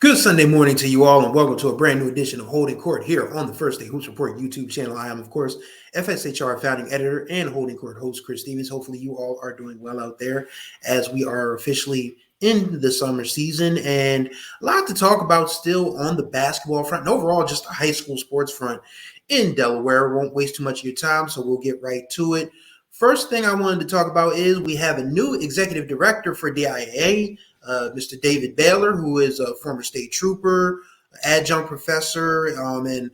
Good Sunday morning to you all, and welcome to a brand new edition of Holding Court here on the First Day Hoops Report YouTube channel. I am, of course, FSHR founding editor and Holding Court host Chris Stevens. Hopefully, you all are doing well out there as we are officially in the summer season, and a lot to talk about still on the basketball front and overall just the high school sports front in Delaware. Won't waste too much of your time, so we'll get right to it. First thing I wanted to talk about is we have a new executive director for DIAA. Mr. David Baylor, who is a former state trooper, adjunct professor, and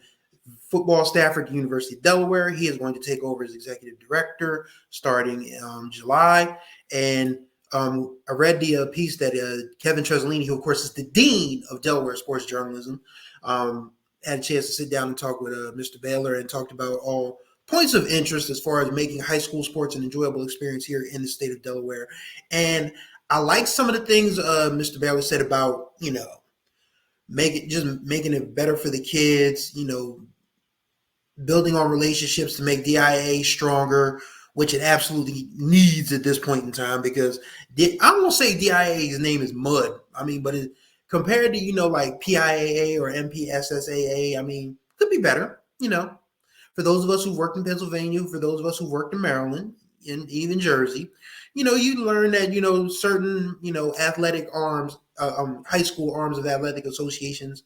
football staffer at the University of Delaware. He is going to take over as executive director starting July. And I read the piece that Kevin Tresolini, who of course is the dean of Delaware sports journalism, had a chance to sit down and talk with Mr. Baylor and talked about all points of interest as far as making high school sports an enjoyable experience here in the state of Delaware. And I like some of the things Mr. Baylor said about, making it better for the kids, building on relationships to make DIAA stronger, which it absolutely needs at this point in time because I won't say DIAA's name is mud. But compared to, like PIAA or MPSSAA, could be better, For those of us who've worked in Pennsylvania, for those of us who've worked in Maryland, and even Jersey, you learn that, certain, athletic arms, high school arms of athletic associations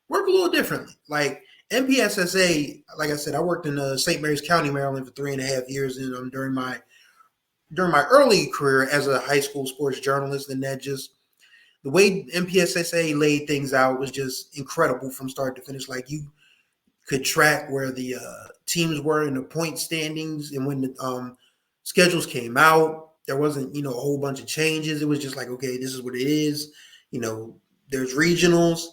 work a little differently. Like MPSSA, like I said, I worked in St. Mary's County, Maryland for 3.5 years and during my early career as a high school sports journalist. And that just, the way MPSSA laid things out was just incredible from start to finish. Like you could track where the teams were in the point standings, and when the schedules came out, there wasn't, a whole bunch of changes. It was just like, okay, this is what it is. There's regionals,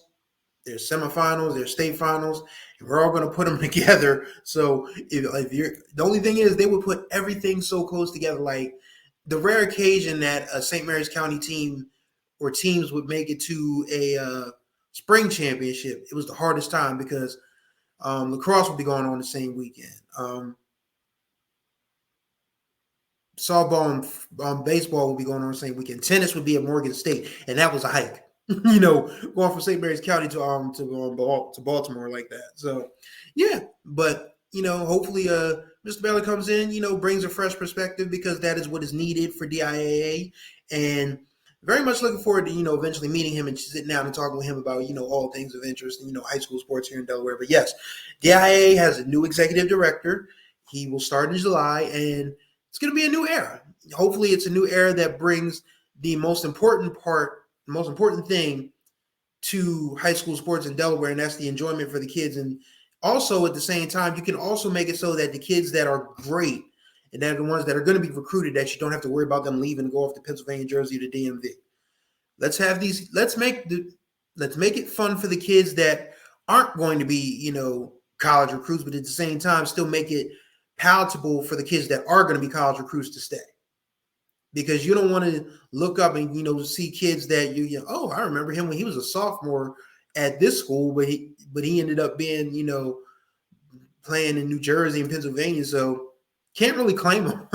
there's semifinals, there's state finals, and we're all going to put them together. So if you're, the only thing is they would put everything so close together. Like the rare occasion that a St. Mary's County team or teams would make it to a spring championship, it was the hardest time because lacrosse would be going on the same weekend. Softball and baseball would be going on the same weekend. Tennis would be at Morgan State, and that was a hike. Going from St. Mary's County to Baltimore like that. So, yeah, but hopefully, Mr. Baylor comes in, brings a fresh perspective because that is what is needed for DIAA, and very much looking forward to eventually meeting him and sitting down and talking with him about all things of interest in high school sports here in Delaware. But yes, DIAA has a new executive director. He will start in July, and it's going to be a new era. Hopefully, it's a new era that brings the most important thing to high school sports in Delaware, and that's the enjoyment for the kids. And also, at the same time, you can also make it so that the kids that are great and that are the ones that are going to be recruited, that you don't have to worry about them leaving and go off to Pennsylvania, Jersey, to DMV. Let's make it fun for the kids that aren't going to be, college recruits, but at the same time, still make it palatable for the kids that are going to be college recruits to stay, because you don't want to look up and see kids that I remember him when he was a sophomore at this school, but he ended up being playing in New Jersey and Pennsylvania, so can't really claim him.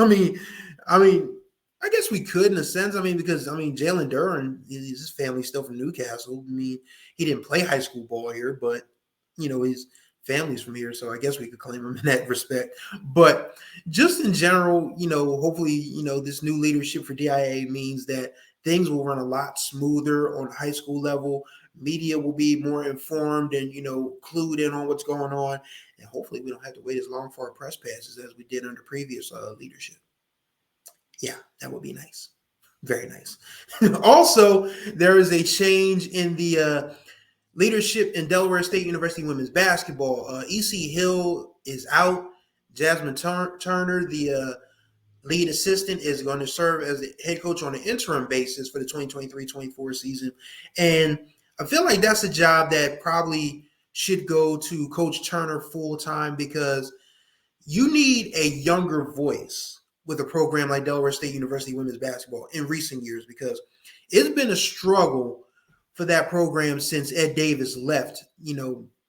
I guess we could in a sense. Because Jalen Duran, his family's still from Newcastle. He didn't play high school ball here, but his family's from here, so I guess we could claim him in that respect. But just in general, hopefully, this new leadership for DIA means that things will run a lot smoother on the high school level. Media will be more informed and, clued in on what's going on. And hopefully we don't have to wait as long for our press passes as we did under previous leadership. Yeah, that would be nice. Very nice. Also, there is a change in the leadership in Delaware State University women's basketball. E.C. Hill is out. Jasmine Turner, the lead assistant, is going to serve as the head coach on an interim basis for the 2023-24 season. And I feel like that's a job that probably should go to Coach Turner full-time, because you need a younger voice with a program like Delaware State University women's basketball in recent years, because it's been a struggle for that program since Ed Davis left,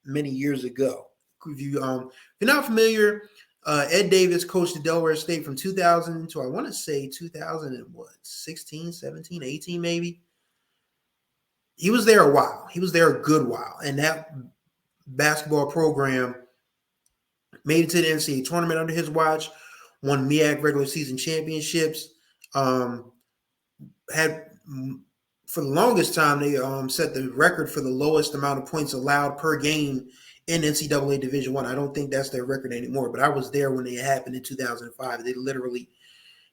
many years ago. If you're not familiar, Ed Davis coached at Delaware State from 2000 to, I want to say, 2016, 17, 18 maybe. he was there a while. He was there a good while. And that basketball program made it to the NCAA tournament under his watch, won MEAC regular season championships, had for the longest time, they set the record for the lowest amount of points allowed per game in NCAA Division I. I don't think that's their record anymore, but I was there when it happened in 2005. They literally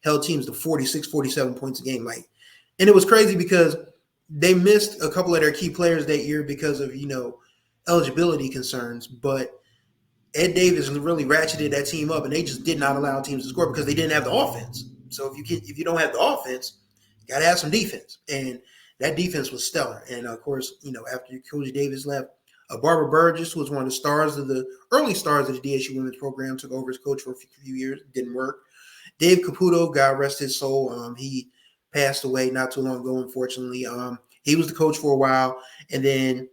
held teams to 46, 47 points a game. And it was crazy because they missed a couple of their key players that year because of, eligibility concerns. But Ed Davis really ratcheted that team up, and they just did not allow teams to score because they didn't have the offense. So if you don't have the offense, you got to have some defense. And that defense was stellar. And, of course, after Coach Davis left, Barbara Burgess, who was one of the early stars of the DSU women's program, took over as coach for a few years. Didn't work. Dave Caputo, God rest his soul, he passed away not too long ago, unfortunately. He was the coach for a while. And then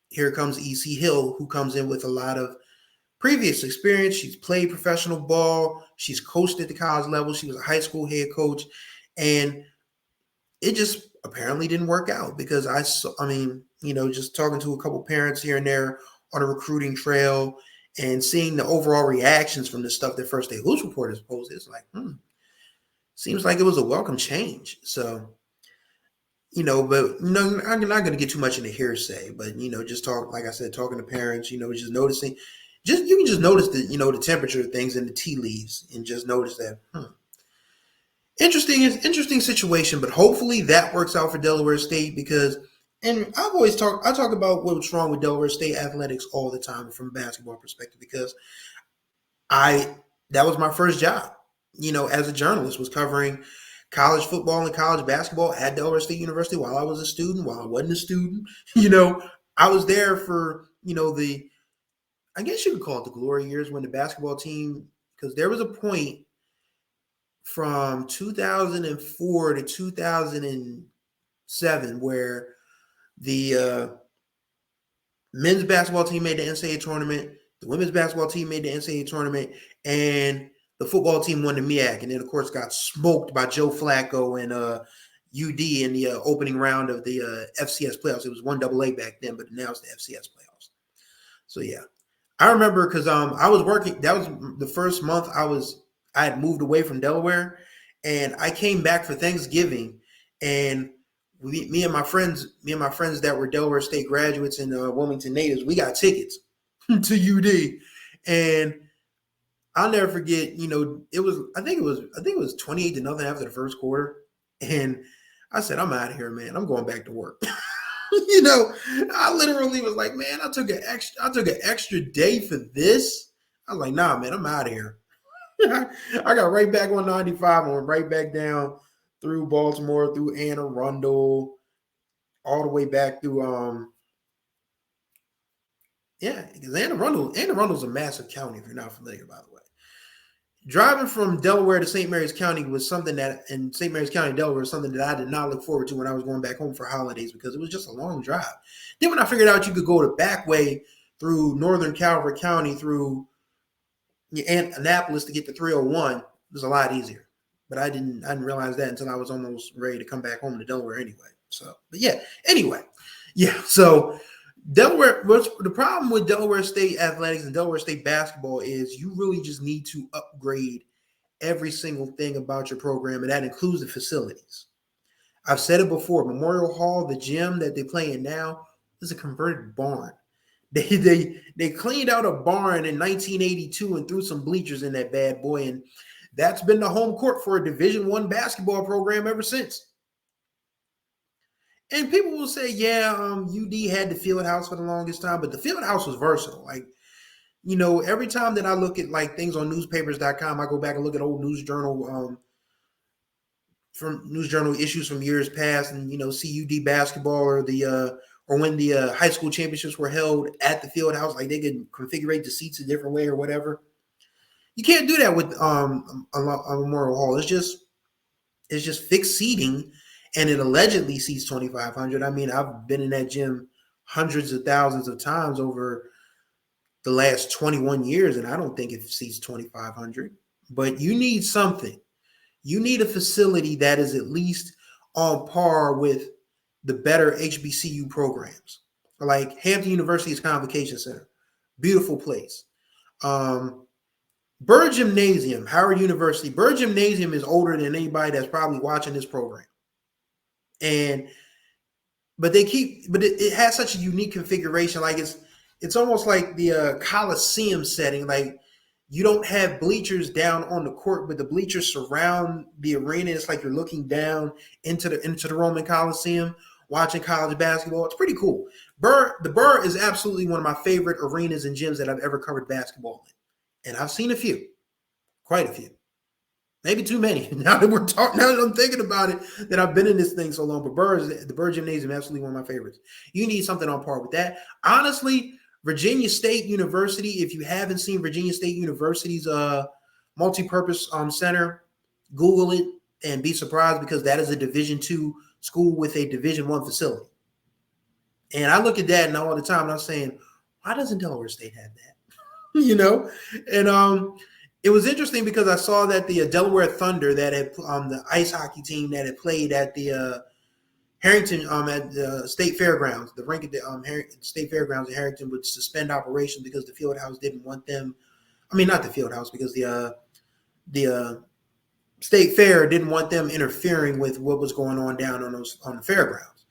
here comes E.C. Hill, who comes in with a lot of previous experience. She's played professional ball. She's coached at the college level. She was a high school head coach. And it just apparently didn't work out because just talking to a couple parents here and there on a recruiting trail and seeing the overall reactions from the stuff that First State Hoops Report has posted, it's like, seems like it was a welcome change. So, but I'm not going to get too much into hearsay, but, just talking to parents, just noticing, you can just notice the temperature of things in the tea leaves and just notice that, Interesting situation, but hopefully that works out for Delaware State and I talk about what's wrong with Delaware State athletics all the time from a basketball perspective because that was my first job, as a journalist, was covering college football and college basketball at Delaware State University while I was a student, while I wasn't a student. I was there for, I guess you could call it the glory years when the basketball team, because there was a point from 2004 to 2007 where the men's basketball team made the NCAA tournament, the women's basketball team made the NCAA tournament, and the football team won the MEAC, and then, of course, got smoked by Joe Flacco and UD in the opening round of the FCS playoffs. It was 1AA back then, but now it's the FCS playoffs. So, yeah. I remember because I was working. That was the first month I had moved away from Delaware, and I came back for Thanksgiving, and me and my friends that were Delaware State graduates and Wilmington natives, we got tickets to UD, and I'll never forget. I think it was 28-0 after the first quarter, and I said, "I'm out of here, man. I'm going back to work." I literally was like, "Man, I took an extra day for this." I was like, "Nah, man, I'm out of here." I got right back on 95 and went right back down through Baltimore, through Anne Arundel, all the way back through because Anne Arundel's a massive county if you're not familiar, by the way. Driving from Delaware to St. Mary's County was something and St. Mary's County, Delaware, was something that I did not look forward to when I was going back home for holidays because it was just a long drive. Then when I figured out you could go the back way through northern Calvert County through Annapolis to get to 301, it was a lot easier. But I didn't realize that until I was almost ready to come back home to Delaware anyway. So, but yeah, anyway. Yeah, so the problem with Delaware State athletics and Delaware State basketball is you really just need to upgrade every single thing about your program, and that includes the facilities. I've said it before, Memorial Hall, the gym that they play in now, is a converted barn. They cleaned out a barn in 1982 and threw some bleachers in that bad boy, and that's been the home court for a Division I basketball program ever since. And people will say, UD had the field house for the longest time, but the field house was versatile. Every time that I look at things on newspapers.com, I go back and look at old news journal issues from years past and, see UD basketball or when the high school championships were held at the field house, they could configure the seats a different way or whatever. You can't do that with a Memorial Hall. It's just fixed seating, and it allegedly seats 2,500. I mean, I've been in that gym hundreds of thousands of times over the last 21 years, and I don't think it seats 2,500. But you need something. You need a facility that is at least on par with the better HBCU programs. Like Hampton University's Convocation Center, beautiful place. Byrd Gymnasium, Howard University. Byrd Gymnasium is older than anybody that's probably watching this program. But it has such a unique configuration. Like it's almost like the Coliseum setting. Like you don't have bleachers down on the court, but the bleachers surround the arena. It's like you're looking down into the Roman Coliseum, watching college basketball. It's pretty cool. The Byrd is absolutely one of my favorite arenas and gyms that I've ever covered basketball in. And I've seen a few, quite a few, maybe too many. Now that I'm thinking about it, that I've been in this thing so long. But the Byrd Gymnasium is absolutely one of my favorites. You need something on par with that. Honestly, Virginia State University, if you haven't seen Virginia State University's multi-purpose center, Google it and be surprised, because that is a Division II school with a Division I facility. And I look at that and all the time and I'm saying, why doesn't Delaware State have that? And it was interesting because I saw that the Delaware Thunder, that had the ice hockey team that had played at the Harrington at the State Fairgrounds, the rink at the State Fairgrounds in Harrington, would suspend operations because the field house didn't want them. I mean, not the field house, because the State Fair didn't want them interfering with what was going on down on the fairgrounds,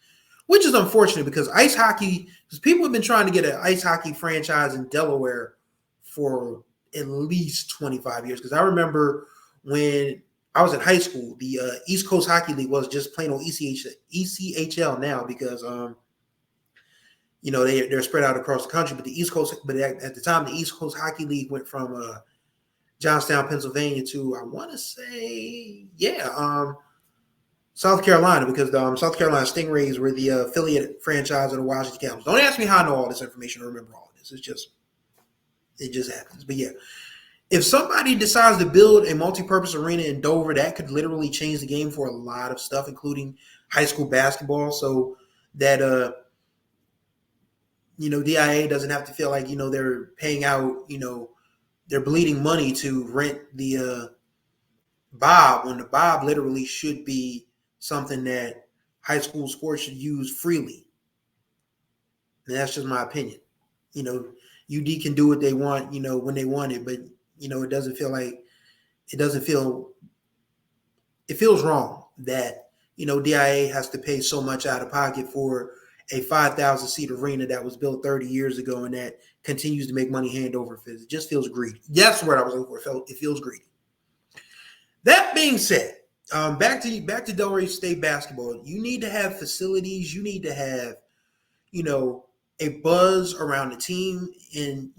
which is unfortunate because ice hockey, because people have been trying to get an ice hockey franchise in Delaware for at least 25 years. Because I remember when I was in high school, the East Coast Hockey League was just plain old ECHL now, because they're spread out across the country. But the East Coast, at the time, the East Coast Hockey League went from Johnstown, Pennsylvania to, I want to say, South Carolina, because the South Carolina Stingrays were the affiliate franchise of the Washington Capitals. Don't ask me how I know all this information or remember all of this. It just happens. But yeah, if somebody decides to build a multi-purpose arena in Dover, that could literally change the game for a lot of stuff, including high school basketball, so that DIAA doesn't have to feel like they're paying out, they're bleeding money to rent the Bob, when the Bob literally should be something that high school sports should use freely. And that's just my opinion. UD can do what they want, when they want it, but it feels wrong that, DIA has to pay so much out of pocket for a 5,000 seat arena that was built 30 years ago and that continues to make money hand over fist. It just feels greedy. That's the word I was looking for. It feels greedy. That being said, back to Delaware State basketball. You need to have facilities. You need to have, a buzz around the team and,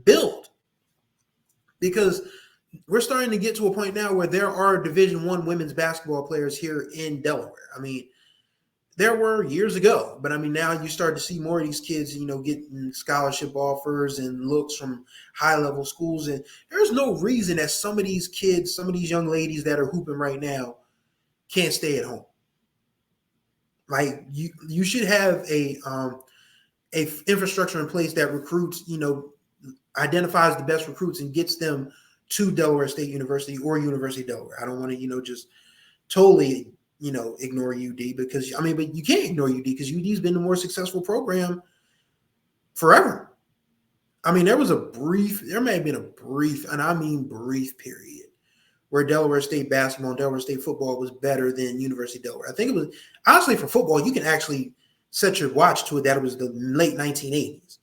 build. Because we're starting to get to a point now where there are Division I women's basketball players here in Delaware. I mean, there were years ago, but I mean, now you start to see more of these kids, getting scholarship offers and looks from high-level schools. And there's no reason that some of these kids, some of these young ladies that are hooping right now can't stay at home. Like you should have a infrastructure in place that recruits, identifies the best recruits and gets them to Delaware State University or University of Delaware. I don't want to, just totally, ignore UD, because but you can't ignore UD because UD's been the more successful program forever. I mean, there may have been a brief, and I mean brief period, where Delaware State basketball and Delaware State football was better than University of Delaware. I think it was, honestly, for football, you can actually set your watch to it that it was the late 1980s,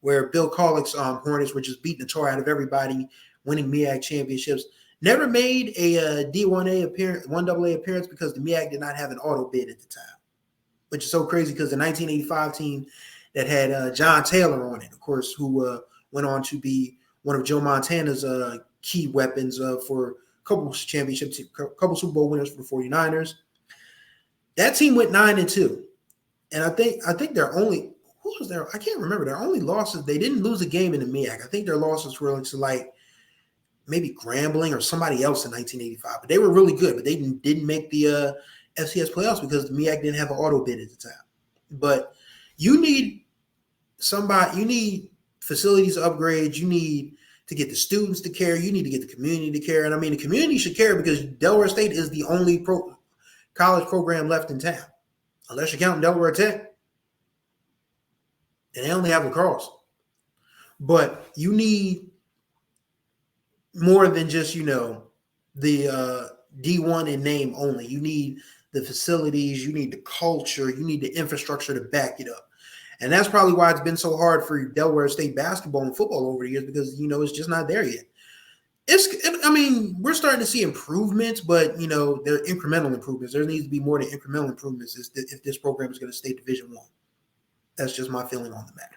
where Bill Collick's Hornets were just beating the tar out of everybody, winning MEAC championships. Never made a D1A appearance, 1AA appearance, because the MEAC did not have an auto bid at the time, which is so crazy because the 1985 team that had John Taylor on it, of course, who went on to be one of Joe Montana's key weapons for a couple championships, a couple Super Bowl winners for the 49ers. That team went 9-2. And I think their only, who was there? I can't remember. Their only losses, they didn't lose a game in the MEAC. I think their losses were to like maybe Grambling or somebody else in 1985. But they were really good, but they didn't make the FCS playoffs because the MEAC didn't have an auto bid at the time. But you need facilities upgrades. You need to get the students to care. You need to get the community to care. And I mean, the community should care because Delaware State is the only college program left in town. unless you're counting Delaware Tech, and they only have lacrosse. But you need more than just, the D1 in name only. You need the facilities, you need the culture, you need the infrastructure to back it up. And that's probably why it's been so hard for Delaware State basketball and football over the years, because, it's just not there yet. We're starting to see improvements, but, they're incremental improvements. There needs to be more than incremental improvements if this program is going to stay Division I. That's just my feeling on the matter.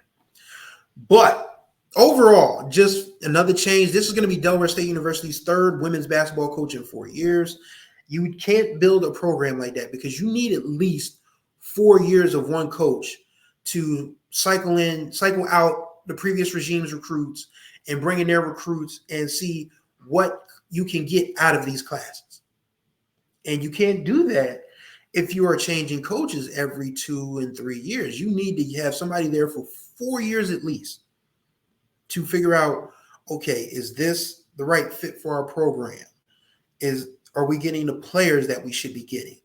But overall, just another change. This is going to be Delaware State University's third women's basketball coach in 4 years. You can't build a program like that because you need at least 4 years of one coach to cycle out the previous regime's recruits and bring in their recruits and see what you can get out of these classes. And you can't do that if you are changing coaches every 2 and 3 years. You need to have somebody there for 4 years at least to figure out, okay, is this the right fit for our program? Are we getting the players that we should be getting?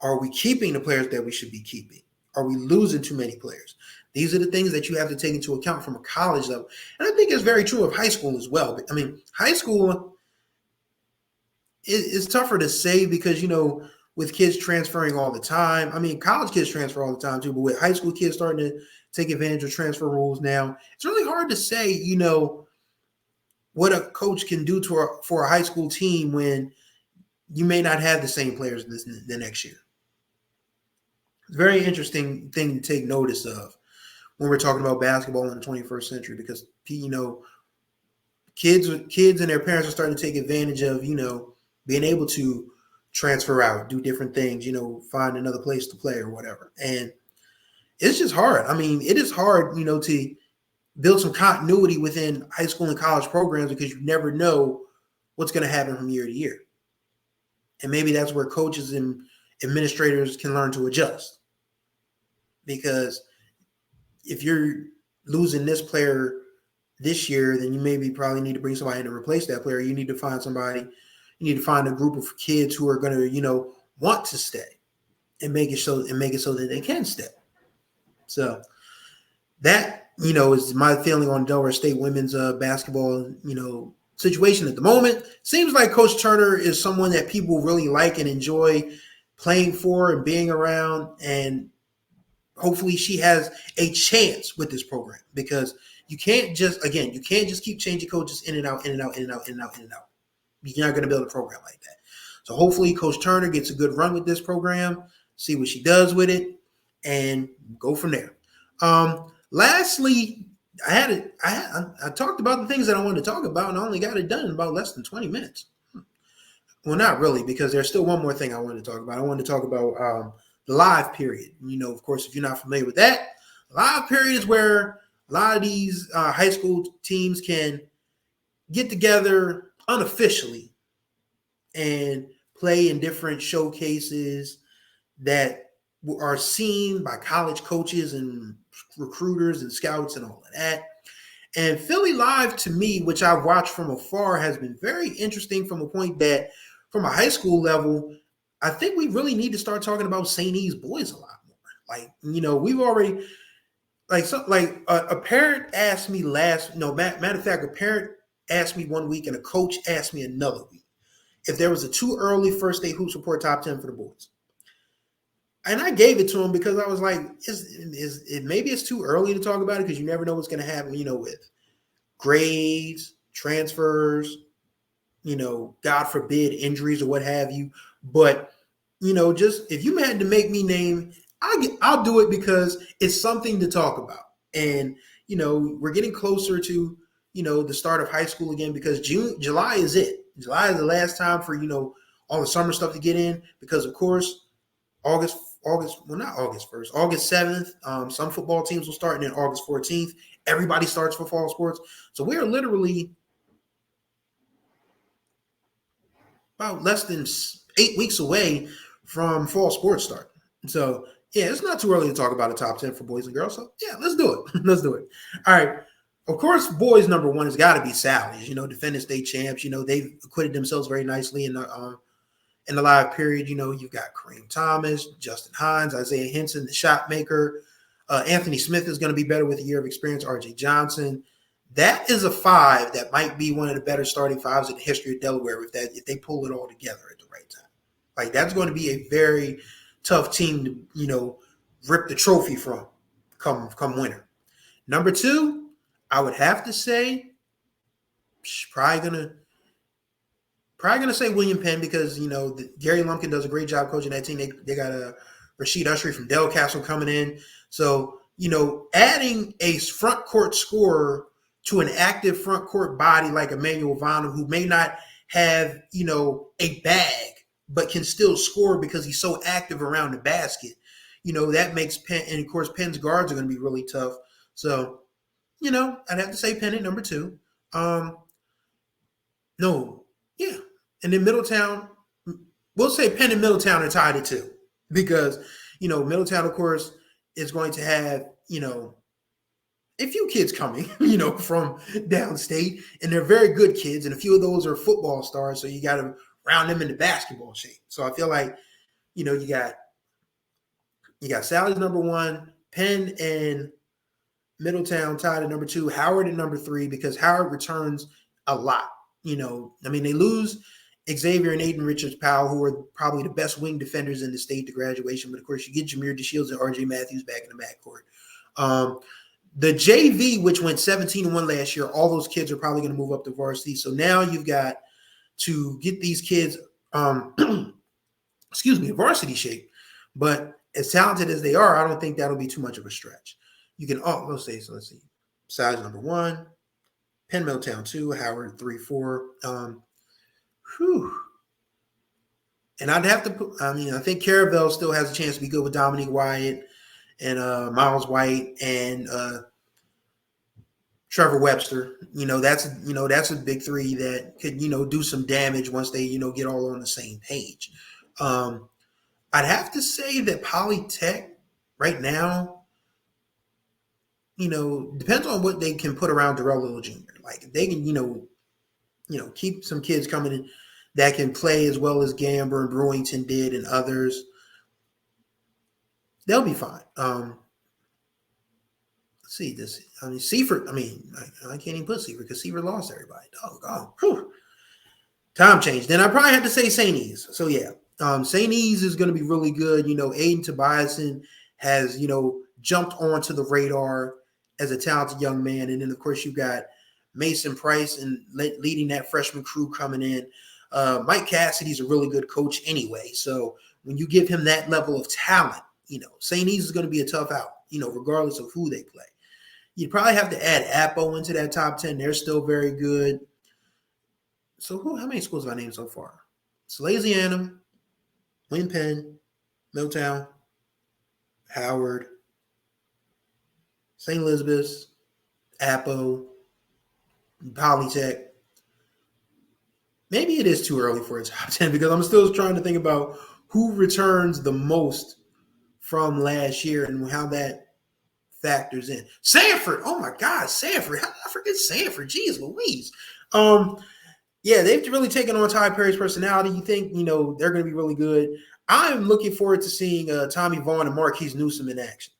Are we keeping the players that we should be keeping? Are we losing too many players? These are the things that you have to take into account from a college level. And I think it's very true of high school as well. But, high school is tougher to say because, with kids transferring all the time. College kids transfer all the time too, but with high school kids starting to take advantage of transfer rules now, it's really hard to say, what a coach can do for a high school team when you may not have the same players the next year. It's a very interesting thing to take notice of when we're talking about basketball in the 21st century, because, kids and their parents are starting to take advantage of, being able to transfer out, do different things, find another place to play or whatever. And it's just hard. It is hard, to build some continuity within high school and college programs because you never know what's going to happen from year to year. And maybe that's where coaches and administrators can learn to adjust. Because if you're losing this player this year, then you probably need to bring somebody in to replace that player. You need to find somebody. You need to find a group of kids who are going to, want to stay and make it so that they can stay. So that, is my feeling on Delaware State women's basketball, situation at the moment. Seems like Coach Turner is someone that people really like and enjoy playing for and being around. And hopefully she has a chance with this program, because you can't just keep changing coaches in and out. You're not going to build a program like that. So hopefully Coach Turner gets a good run with this program, see what she does with it, and go from there. Lastly, I talked about the things that I wanted to talk about, and I only got it done in about less than 20 minutes. Well, not really, because there's still one more thing I wanted to talk about. I wanted to talk about the live period. Of course, if you're not familiar with that, live period is where a lot of these high school teams can get together unofficially and play in different showcases that are seen by college coaches and recruiters and scouts and all of that. And Philly Live, to me, which I've watched from afar, has been very interesting from a point that, from a high school level, I think we really need to start talking about St. E's boys a lot more. We've already, a parent asked me matter of fact, a parent asked me one week and a coach asked me another week if there was a too early First State Hoops Report top 10 for the boys. And I gave it to him because I was like, maybe it's too early to talk about it because you never know what's going to happen, with grades, transfers, God forbid, injuries or what have you. But, just if you had to make me name, I'll do it because it's something to talk about. And, we're getting closer to, the start of high school again, because July is it. July is the last time for, all the summer stuff to get in, because of course, August 7th, some football teams will start, and then August 14th, everybody starts for fall sports. So we are literally about less than 8 weeks away from fall sports start. So yeah, it's not too early to talk about a top 10 for boys and girls. So yeah, let's do it. Let's do it. All right. Of course, boys number one has got to be Sally's, defending state champs. They've acquitted themselves very nicely in in the live period, you've got Kareem Thomas, Justin Hines, Isaiah Henson, the shot maker. Anthony Smith is going to be better with a year of experience. R.J. Johnson. That is a five that might be one of the better starting fives in the history of Delaware if they pull it all together at the right time. Like, that's going to be a very tough team to, rip the trophy from come winter. Number two, I would have to say, probably gonna say William Penn because Gary Lumpkin does a great job coaching that team. They got a Rashid Ushery from Del Castle coming in, so adding a front court scorer to an active front court body like Emmanuel Vonum, who may not have a bag but can still score because he's so active around the basket. That makes Penn, and of course Penn's guards are going to be really tough. So I'd have to say Penn at number two. And then Middletown, we'll say Penn and Middletown are tied at two because, Middletown, of course, is going to have, a few kids coming, from downstate, and they're very good kids, and a few of those are football stars, so you got to round them into basketball shape. So I feel like, you got Sally's number one, Penn and Middletown tied at number two, Howard at number three, because Howard returns a lot. They lose Xavier and Aiden Richards-Powell, who are probably the best wing defenders in the state to graduation. But, of course, you get Jameer DeShields and R.J. Matthews back in the backcourt. The JV, which went 17-1 last year, all those kids are probably going to move up to varsity. So now you've got to get these kids, varsity shape. But as talented as they are, I don't think that'll be too much of a stretch. You can, let's see. Size number one, Penn Middletown 2, Howard 3, 4. And I'd have to put, I think Caravel still has a chance to be good with Dominique Wyatt and Miles White and Trevor Webster. That's a big three that could, do some damage once they, get all on the same page. I'd have to say that Polytech right now, depends on what they can put around Darrell Little Jr. Like, if they can, keep some kids coming in that can play as well as Gamber and Brewington did and others, they'll be fine. Let's see this. Seaford, I can't even put Seaford because Seaford lost everybody. Time change. Then I probably have to say St. E's. So, yeah, St. E's is going to be really good. Aiden Tobiasen has, jumped onto the radar as a talented young man. And then, of course, you got Mason Price and leading that freshman crew coming in. Mike Cassidy's a really good coach anyway. So when you give him that level of talent, St. E's is going to be a tough out, regardless of who they play. You'd probably have to add Appo into that top 10. They're still very good. So how many schools have I named so far? Salesianum, Win Penn, Middletown, Howard, St. Elizabeth's, Appo, Polytech. Maybe it is too early for a top 10 because I'm still trying to think about who returns the most from last year and how that factors in. Sanford. Oh, my God, Sanford. How did I forget Sanford? Jeez Louise. Yeah, they've really taken on Ty Perry's personality. You think, they're going to be really good. I'm looking forward to seeing Tommy Vaughn and Marquise Newsom in action.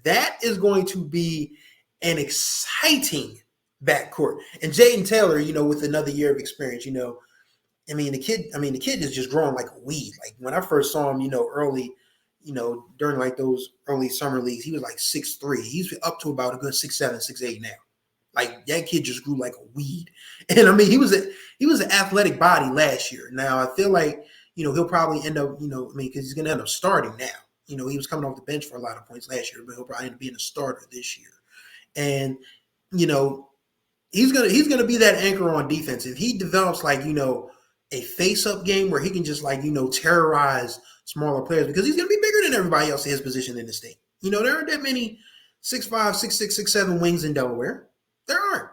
That is going to be an exciting backcourt. And Jaden Taylor, with another year of experience, the kid is just growing like a weed. Like when I first saw him, early, during like those early summer leagues, he was like 6'3". He's up to about a good 6'7", 6'8" now. Like that kid just grew like a weed. And he was an athletic body last year. Now I feel like, he'll probably end up, because he's going to end up starting now. He was coming off the bench for a lot of points last year, but he'll probably end up being a starter this year. And, he's gonna be that anchor on defense. If he develops like, a face-up game where he can just like, terrorize smaller players because he's gonna be bigger than everybody else in his position in the state. There aren't that many 6'5", 6'6", 6'7" wings in Delaware. There aren't.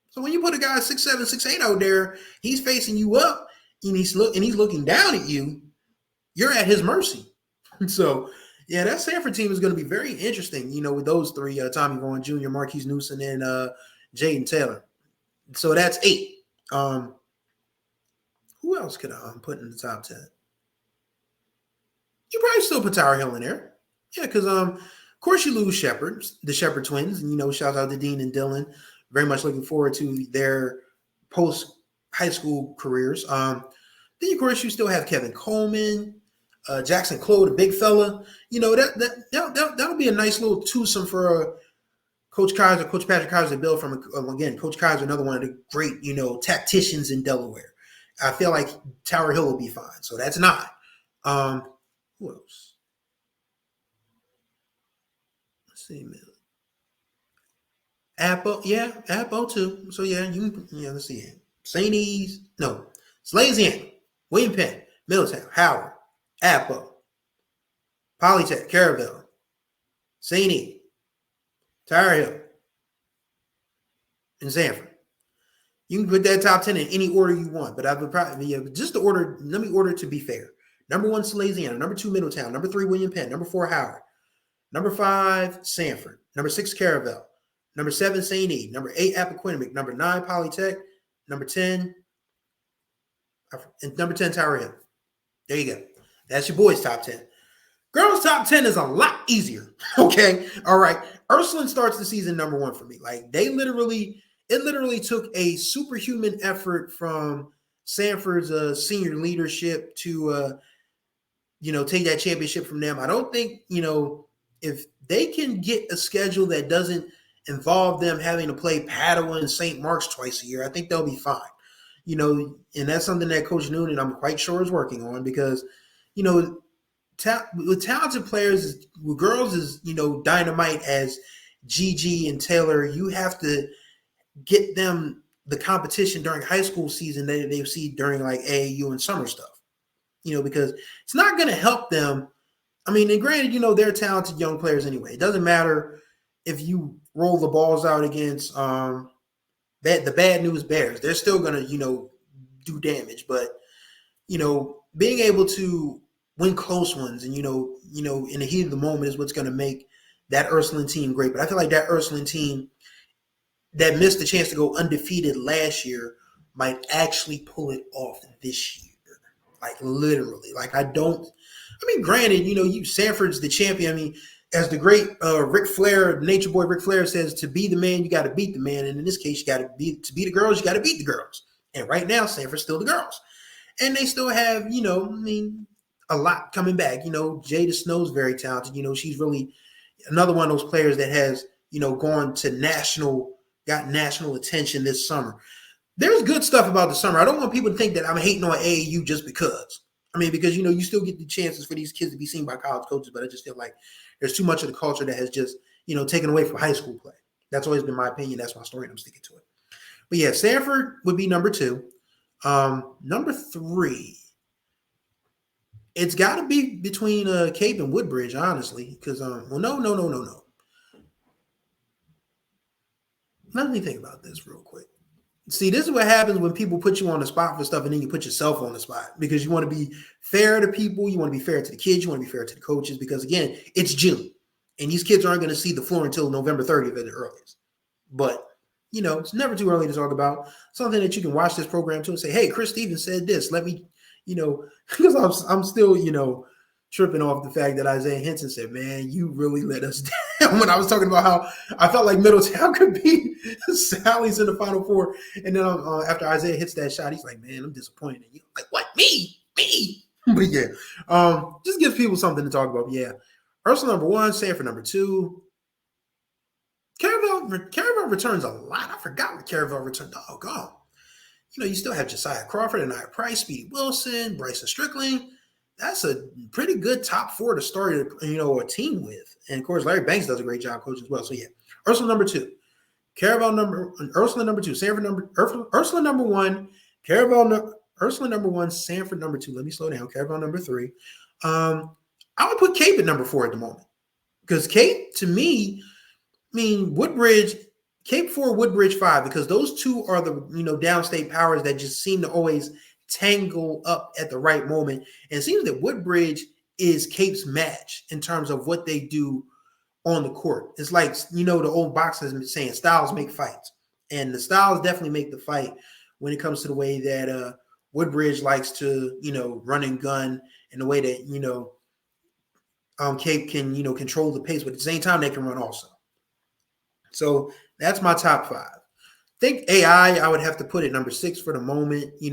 So when you put a guy 6'7", 6'8" out there, he's facing you up and he's looking down at you, you're at his mercy. So, yeah, that Sanford team is going to be very interesting, with those three, Tommy Vaughn Jr., Marquise Newsom, and Jaden Taylor. So that's 8. Who else could I put in the top 10? You probably still put Tower Hill in there. Yeah, because of course you lose Shepherd, the Shepherd twins, and shout out to Dean and Dylan. Very much looking forward to their post high school careers. Then of course you still have Kevin Coleman, Jackson Clow, the big fella. That'll be a nice little twosome for Coach Kaiser, Coach Patrick Kaiser, Bill from again, Coach Kaiser, another one of the great tacticians in Delaware. I feel like Tower Hill will be fine, so that's not. Who else? Let's see, man. Apple, yeah, Apple too. So yeah, let's see. St. E's, no, Slazian, William Penn, Middletown, Howard, Apple, Polytech, Caravel, St. E, Tower Hill, and Sanford. You can put that top 10 in any order you want, but I would probably, just the order, let me order to be fair. Number 1, Salesiana. Number 2, Middletown. Number 3, William Penn. Number 4, Howard. Number 5, Sanford. Number 6, Caravel. Number 7, St. E. Number 8, Appoquinimink. Number 9, Polytech. Number 10, Tower Hill. There you go. That's your boys' top 10. Girls' top 10 is a lot easier. Okay. All right. Ursuline starts the season number 1 for me. Like it literally took a superhuman effort from Sanford's senior leadership to take that championship from them. I don't think, if they can get a schedule that doesn't involve them having to play Padua and St. Mark's twice a year, I think they'll be fine. And that's something that Coach Noonan, I'm quite sure, is working on because, with talented players, with girls is, dynamite as Gigi and Taylor, you have to get them the competition during high school season that they see during like AAU and summer stuff, because it's not going to help them. I mean, and granted, they're talented young players anyway. It doesn't matter if you roll the balls out against the Bad News Bears. They're still going to, do damage. But, being able to win close ones and, in the heat of the moment is what's going to make that Ursuline team great. But I feel like that Ursuline team that missed the chance to go undefeated last year might actually pull it off this year. Like literally. Like granted, Sanford's the champion. I mean, as the great Ric Flair, Nature Boy Ric Flair says, to be the man, you got to beat the man. And in this case, to be the girls, you got to beat the girls. And right now, Sanford's still the girls. And they still have, a lot coming back. Jada Snow's very talented. She's really another one of those players that has, gone to got national attention this summer. There's good stuff about the summer. I don't want people to think that I'm hating on AAU just because. I mean, because, you still get the chances for these kids to be seen by college coaches, but I just feel like there's too much of the culture that has just, taken away from high school play. That's always been my opinion. That's my story, and I'm sticking to it. But yeah, Sanford would be number 2. Number 3, it's got to be between Cape and Woodbridge, honestly, because, no. Let me think about this real quick. See, this is what happens when people put you on the spot for stuff and then you put yourself on the spot because you want to be fair to people. You want to be fair to the kids. You want to be fair to the coaches because, again, it's June. And these kids aren't going to see the floor until November 30th at the earliest. But, it's never too early to talk about something that you can watch this program to and say, hey, Chris Stevens said this. Let me, because I'm still, tripping off the fact that Isaiah Henson said, man, you really let us down when I was talking about how I felt like Middletown could be Sally's in the Final Four. And then after Isaiah hits that shot, he's like, man, I'm disappointed in you. Like, what? Me? But yeah, just gives people something to talk about. Yeah. Ursula number 1, Sanford number 2. Caravel returns a lot. I forgot what Caravel returned. Oh, God. You still have Josiah Crawford and Nia Price, Speedy Wilson, Bryson Strickling. That's a pretty good top 4 to start, a team with. And, of course, Larry Banks does a great job coaching as well. So, yeah, Ursula number 2. Ursula number 2. Ursula number 1. Ursula number 1. Sanford number 2. Let me slow down. Caravel number 3. I would put Cape at number 4 at the moment. Because Cape, to me, Woodbridge, Cape 4, Woodbridge 5, because those two are the, downstate powers that just seem to always tangle up at the right moment. And it seems that Woodbridge is Cape's match in terms of what they do on the court. It's like, the old boxers saying styles make fights. And the styles definitely make the fight when it comes to the way that Woodbridge likes to, run and gun, and the way that, Cape can, control the pace, but at the same time, they can run also. So that's my top 5. I think AI, I would have to put it number 6 for the moment. They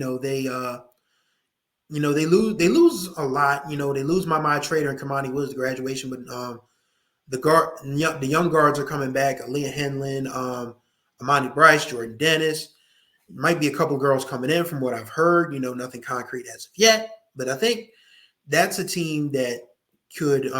lose a lot. They lose my trader and Kamani Woods to graduation, but the young guards are coming back. Aaliyah Henlin, Amani Bryce, Jordan Dennis. Might be a couple girls coming in from what I've heard. Nothing concrete as of yet, but I think that's a team that could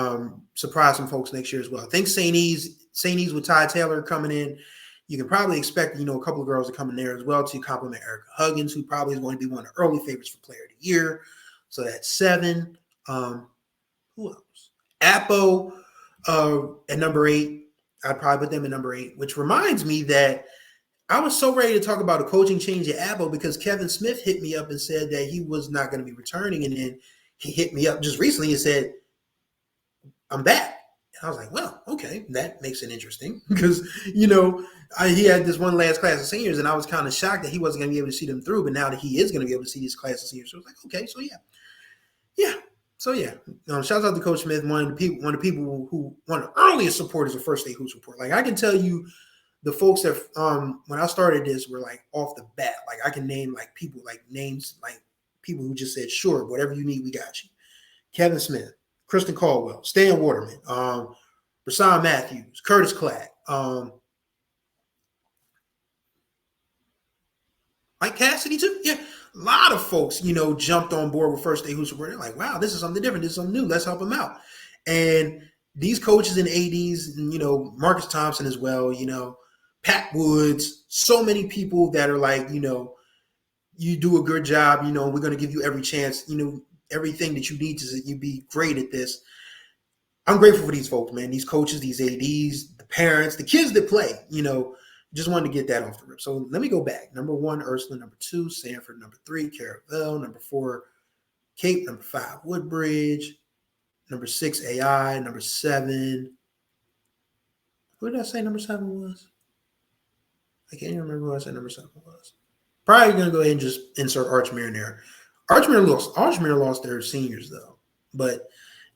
surprise some folks next year as well. I think St. E's with Ty Taylor coming in. You can probably expect, a couple of girls to come in there as well to complement Erica Huggins, who probably is going to be one of the early favorites for Player of the Year. So that's 7. Who else? Appo at number 8. I'd probably put them at number 8, which reminds me that I was so ready to talk about a coaching change at Appo because Kevin Smith hit me up and said that he was not going to be returning. And then he hit me up just recently and said, I'm back. And I was like, well, okay, that makes it interesting because, he had this one last class of seniors and I was kind of shocked that he wasn't going to be able to see them through. But now that he is going to be able to see this class of seniors, so I was like, okay, so yeah. So yeah, shout out to Coach Smith, one of the earliest supporters of First State Hoops Report. Like I can tell you, the folks that when I started this were like off the bat. Like I can name names people who just said, sure, whatever you need, we got you. Kevin Smith, Kristen Caldwell, Stan Waterman, Rasan Matthews, Curtis Clack, Mike Cassidy too. Yeah. A lot of folks, jumped on board with First State Hoops Report. They're like, wow, this is something different. This is something new. Let's help them out. And these coaches and ADs, and, Marcus Thompson as well, Pat Woods, so many people that are like, you do a good job. We're going to give you every chance, everything that you need to you be great at this. I'm grateful for these folks, man, these coaches, these ADs, the parents, the kids that play, just wanted to get that off the rip. So let me go back. Number 1, Ursula. Number 2, Sanford. Number 3, Caravel. Number 4, Cape. Number 5, Woodbridge. Number 6, AI. Number 7. Who did I say number 7 was? I can't even remember who I said number 7 was. Probably going to go ahead and just insert Archmere in there. Archmere lost their seniors, though. But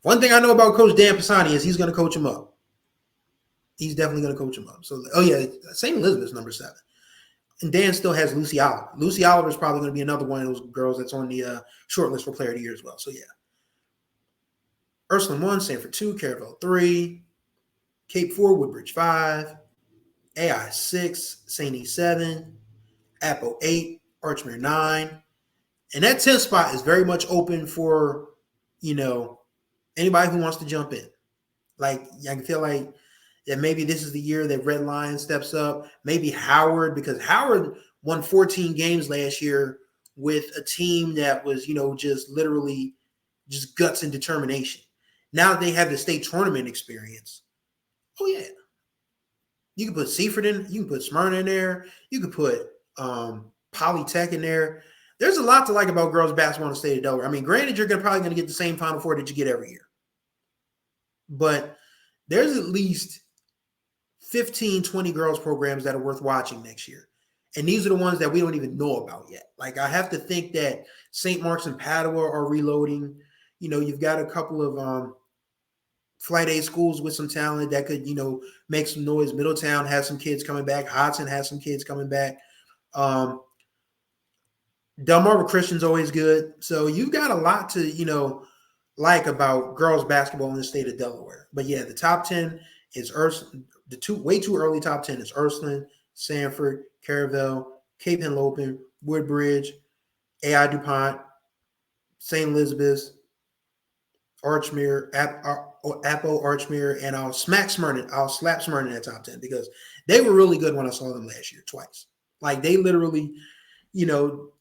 one thing I know about Coach Dan Pisani is he's going to coach them up. He's definitely going to coach them up. So, St. Elizabeth's number 7. And Dan still has Lucy Oliver. Lucy Oliver is probably going to be another one of those girls that's on the short list for Player of the Year as well. So, yeah. Ursuline 1, Sanford 2, Caravel 3, Cape 4, Woodbridge 5, AI 6, St. E 7, Appo 8, Archmere 9. And that 10th spot is very much open for, anybody who wants to jump in. Like, I can feel like that maybe this is the year that Red Lion steps up. Maybe Howard, because Howard won 14 games last year with a team that was, just literally just guts and determination. Now that they have the state tournament experience, oh, yeah. You can put Seaford in, you can put Smyrna in there, you can put Polytech in there. There's a lot to like about girls basketball in the state of Delaware. I mean, granted, you're probably going to get the same Final Four that you get every year. But there's at least 15, 20 girls programs that are worth watching next year. And these are the ones that we don't even know about yet. Like, I have to think that St. Mark's and Padua are reloading. You've got a couple of Flight A schools with some talent that could, make some noise. Middletown has some kids coming back. Hodson has some kids coming back. Delmarva Christian's always good. So you've got a lot to, like about girls basketball in the state of Delaware. But yeah, the top 10 is way too early top 10 is Ursuline, Sanford, Caravel, Cape Henlopen, Woodbridge, AI DuPont, St. Elizabeth's, Archmere, Appo, Archmere, and I'll slap Smyrna in that top 10 because they were really good when I saw them last year twice. Like, they literally,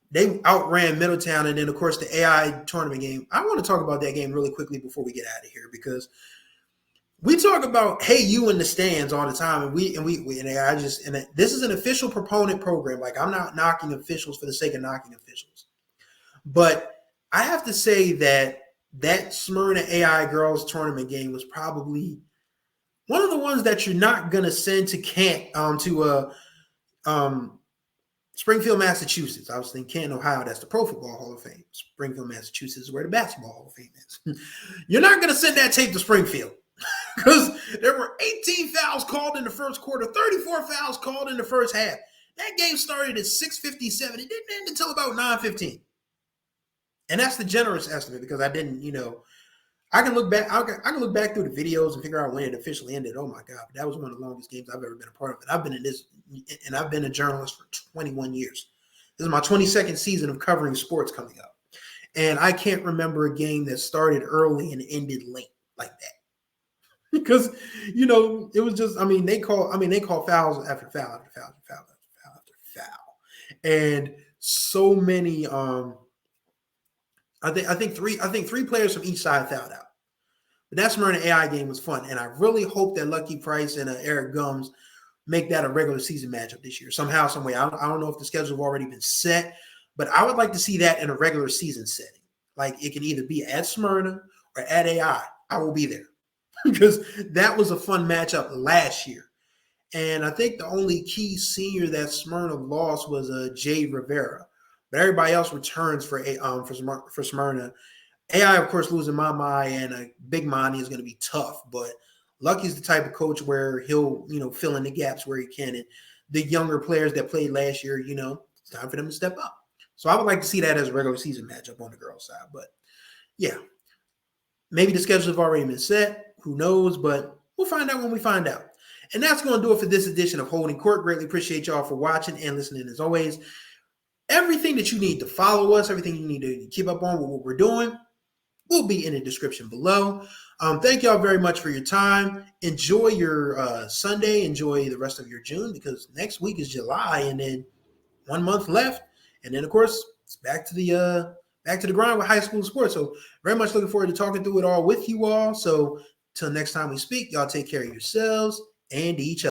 they outran Middletown, and then, of course, the AI tournament game. I want to talk about that game really quickly before we get out of here because we talk about hey you in the stands all the time, and this is an official proponent program. Like, I'm not knocking officials for the sake of knocking officials, but I have to say that Smyrna AI girls tournament game was probably one of the ones that you're not gonna send to camp Springfield, Massachusetts. I was thinking Canton, Ohio. That's the Pro Football Hall of Fame. Springfield, Massachusetts is where the Basketball Hall of Fame is. You're not going to send that tape to Springfield because there were 18 fouls called in the first quarter, 34 fouls called in the first half. That game started at 6:57. It didn't end until about 9:15. And that's the generous estimate because I didn't, I can look back. I can look back through the videos and figure out when it officially ended. Oh my God, that was one of the longest games I've ever been a part of. And I've been a journalist for 21 years. This is my 22nd season of covering sports coming up, and I can't remember a game that started early and ended late like that. Because it was just. They call fouls after foul after foul after foul after foul after foul, and so many. I think three players from each side fouled out. But that Smyrna AI game was fun, and I really hope that Lucky Price and Eric Gums make that a regular season matchup this year somehow, some way. I don't know if the schedule has already been set, but I would like to see that in a regular season setting. Like it can either be at Smyrna or at AI. I will be there because that was a fun matchup last year. And I think the only key senior that Smyrna lost was Jay Rivera. But everybody else returns for Smyrna. AI, of course, losing Mama and Big Monty is going to be tough. But Lucky's the type of coach where he'll, fill in the gaps where he can. And the younger players that played last year, it's time for them to step up. So I would like to see that as a regular season matchup on the girls' side. But, yeah, maybe the schedules have already been set. Who knows? But we'll find out when we find out. And that's going to do it for this edition of Holding Court. Greatly appreciate y'all for watching and listening as always. Everything that you need to follow us, everything you need to keep up on with what we're doing, will be in the description below. Thank y'all very much for your time. Enjoy your Sunday. Enjoy the rest of your June because next week is July and then 1 month left. And then, of course, it's back to the grind with high school sports. So very much looking forward to talking through it all with you all. So till next time we speak, y'all take care of yourselves and each other.